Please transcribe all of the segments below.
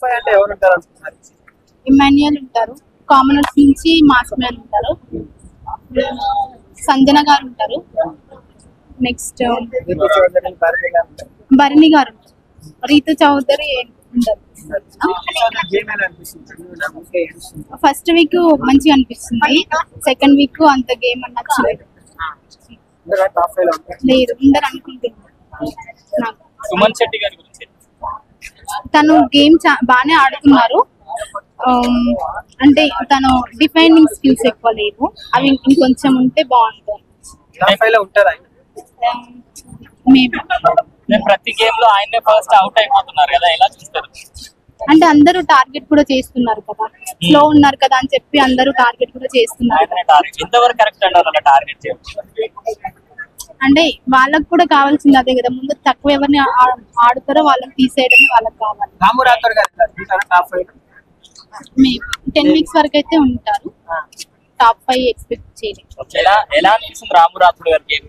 5 అంటే ఎవరు ఉంటారు అనుకుంటున్నారు? ఇమాన్యుయల్ ఉంటారు, కామనర్స్ నుంచి మాస్ మ్యాన్ ఉంటారు, సంజన గారు ఉంటారు, నెక్స్ట్ భరణి గారు, రీతు చౌదరి ఉంటారు. ఫస్ట్ వీక్ మంచిగా అనిపిస్తుంది, సెకండ్ వీక్ అంత గేమ్ అని నచ్చలేదు. లేదు ఉండరు అనుకుంటున్నాను. సుమన్ శెట్టి గారి గురించి తను గేమ్ బాగానే ఆడుతున్నారు, అంటే తను డిఫైనింగ్ స్కిల్స్ ఎక్కువ లేవు, అవి ఇంకొంచెం ఉంటే బాగుంటుంది. ప్రతి గేమ్ లో ఆయనే ఫస్ట్ అవుట్ అయిపోతున్నారు కదా, ఎలా చూస్తారు? అంటే అందరూ టార్గెట్ కూడా చేస్తున్నారు కదా, స్లో ఉన్నారు కదా అని చెప్పి అందరూ టార్గెట్ కూడా చేస్తున్నారు. ఎంతవరకు కరెక్ట్ అంటారు టార్గెట్ అంటే వాళ్ళకి కూడా కావాల్సింది అదే కదా, ముందు తక్కువ ఎవరిని ఆడుతారో వాళ్ళని తీసేయడమే వాళ్ళకి కావాలి. 10 వీక్స్ వరకు అయితే ఉంటారు, టాప్ 5 ఎక్స్పెక్ట్ చేయలేదు. ఎలా అనిపిస్తుంది రామురాత్రుడు గారి గేమ్?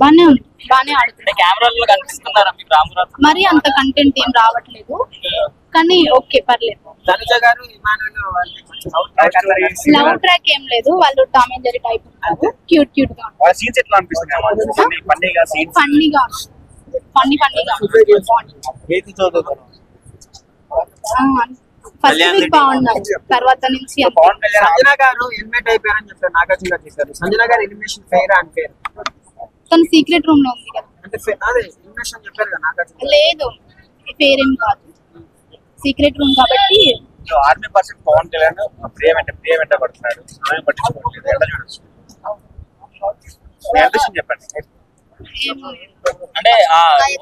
బానే ఉంది, బానే ఆడుతుంది. కెమెరాలో కనిపిస్తున్నారా మీకు రామురాత్రుడు? మరి అంత కంటెంట్ ఏం రావట్లేదు, కానీ ఓకే పర్లేదు. లవ్ ట్రాక్ ఏం లేదు, వాళ్ళు టామ్ అండ్ జెర్రీ టైప్ ఉంటారు, క్యూట్ క్యూట్ గా ఉంటారు. సీన్స్ ఎట్లా అనిపిస్తుంది? ఫన్నీగా ఫస్ట్ వీక్ బాగున్నారు, తర్వాత నుంచి సంజన గారు ఎలిమినేట్ అయిపోయారని చెప్పారు, నాగార్జున గారు చెప్పారు. సంజన గారు ఎలిమినేషన్ ఫెయిర్ అని పేరు, తను సీక్రెట్ రూమ్ లో ఉంది కదా, అంటే అదే ఎలిమినేషన్ చెప్పారు కదా నాగార్జున. లేదు ఫెయిర్ ఏం కాదు, సీక్రెట్ రూమ్ కాబట్టి. ఆర్మీ పర్సన్ పవన్ కళ్యాణ్ ప్రియ వెంట పడుతున్నాడు, ఆమె పట్టించుకోవట్లేదు, ఎలా చూడొచ్చు? చెప్పండి. అంటే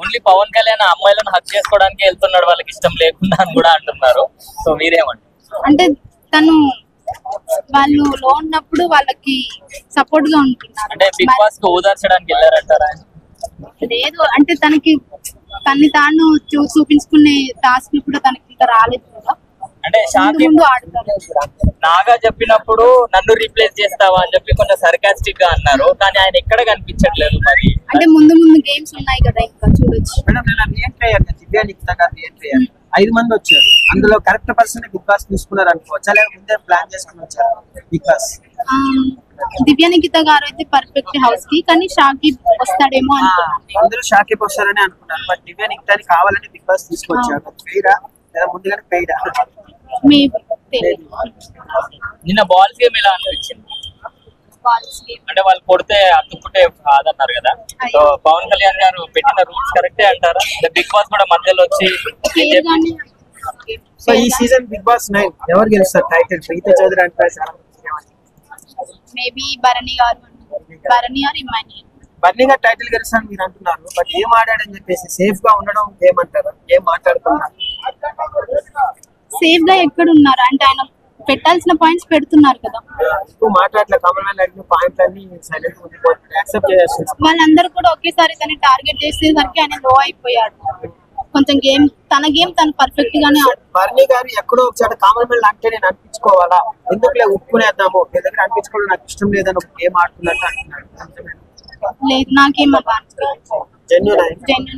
ఓన్లీ పవన్ కళ్యాణ్ అమ్మాయిలను హక్ చేసుకోవడానికి వెళ్తున్నాడు, వాళ్ళకి ఇష్టం లేకుండా అని కూడా అంటున్నారు. సో మీరేమంటారు? అంటే తను వాళ్ళు లో ఉన్నప్పుడు వాళ్ళకి సపోర్ట్ గా ఉంటున్నారు, అంటే బిగ్ బాస్ కు ఓదార్చడానికి వెళ్ళారంటారా? లేదు, అంటే తనకి తన్ని తాను చూపించుకునే టాస్క్ కూడా తనకి ఇంకా రాలేదు కదా. అంటే ముందు ఆడుతారు. నాగా చెప్పినప్పుడు నన్ను రీప్లేస్ చేస్తావా అని చెప్పి కొంచెం సర్కాస్టిక్ గా అన్నారు, కానీ ఆయన ఎక్కడ కనిపించట్లేదు. మరి అంటే ముందు గేమ్స్ ఉన్నాయి కదా, ఇంకా చూడొచ్చు. దివ్యా నిఖిత గారు 5 మంది వచ్చారు, అందులో కరెక్ట్ పర్సన్ బిగ్ బాస్ తీసుకున్నారు అనుకోవచ్చా, లేక ముందే ప్లాన్ చేసుకుని వచ్చారు బిగ్ బాస్? దివ్యా నిఖిత గారు అయితే పర్ఫెక్ట్ హౌస్ కి, కానీ షాకిబ్ వస్తాడేమో అనుకున్నాను. అందరూ షాకిబ్ వస్తారని అనుకుంటారు, బట్ దివ్యా నిఖితాని కావాలని బిగ్ బాస్ తీసుకొచ్చారు. పెయిడా లేదా ముందుగానే పెయిడా? నిన్న బాల్స్ గేమ్ ఎలా అనిపించింది? అంటే వాళ్ళు కొడితే అతుక్కుంటే కాదన్నారు కదా, సో పవన్ కళ్యాణ్ గారు పెట్టిన రూల్స్ కరెక్టే అంటారా? బిగ్ బాస్ కూడా మధ్యలో వచ్చి సో ఈ సీజన్ బిగ్ బాస్ 9 ఎవరు గెలుస్తారు టైటిల్? రీతు చౌదరి అంటారు, maybe Bharani garu, Bharani are Emmanuel. Bharani garu title గెలుస్తారని మీరు అంటున్నారు, బట్ ఏం ఆడాడని చెప్పేసి సేఫ్ గా ఉండడం ఏమంటారు? ఏం మాట్లాడుతున్నారు? సేఫ్ గా ఎక్కడ ఉన్నారు అంటే ఆయన పెట్టాల్సిన పాయింట్స్ పెడుతున్నారు కదా. ఎక్కువ మాట్లాడలే, కామన్ అడిగిన పాయింట్ అన్ని సైలెంట్ ఉండిపోతుంది, యాక్సెప్ట్ చేయాల్సింది. వాళ్ళందరూ కూడా ఒకేసారి తను టార్గెట్ చేసేసరికి ఆయన లో అయిపోయాడు. కొంచెం తన గేమ్ తను పర్ఫెక్ట్ గానే. భరణి గారు ఎక్కడో ఒకసారి కామన్ మ్యాన్ అంటే నేను అనిపించుకోవాలా, ఎందుకులే ఒప్పుకునేద్దాము, మీ దగ్గర అనిపించుకోవడం నాకు ఇష్టం లేదని ఒక గేమ్ ఆడుతున్నట్టు అంటున్నాడు. లేదు, నాకేం అలా జెన్యూన్ అనిపించింది.